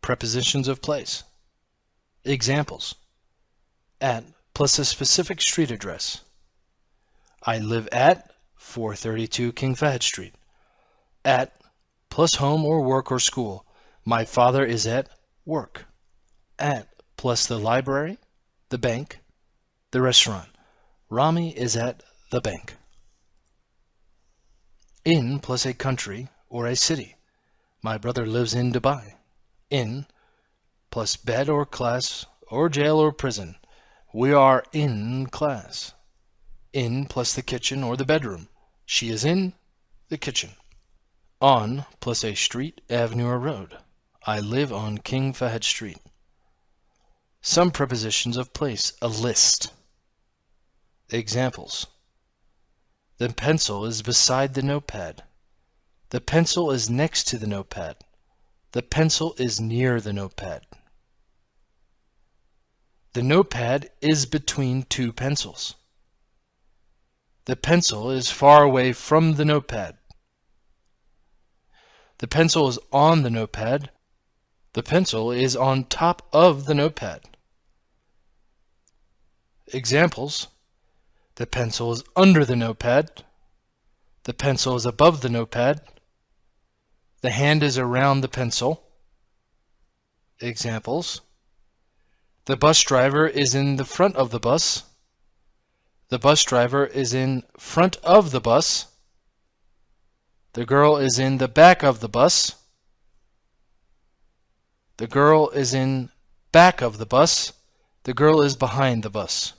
Prepositions of place. Examples: at plus a specific street address. I live at 432 King Fahd Street. At plus home or work or school. My father is at work. At plus the library, the bank, the restaurant. Rami is at the bank. In plus a country or a city. My brother lives in Dubai. In plus bed or class or jail or prison. We are in class. In plus the kitchen or the bedroom. She is in the kitchen. On plus a street, avenue, or road. I live on King Fahd Street. Some prepositions of place. A list. Examples: the pencil is beside the notepad. The pencil is next to the notepad. The pencil is near the notepad. The notepad is between two pencils. The pencil is far away from the notepad. The pencil is on the notepad. The pencil is on top of the notepad. Examples: the pencil is under the notepad. The pencil is above the notepad. The hand is around the pencil. Examples: the bus driver is in the front of the bus. The bus driver is in front of the bus. The girl is in the back of the bus. The girl is in back of the bus. The girl is behind the bus.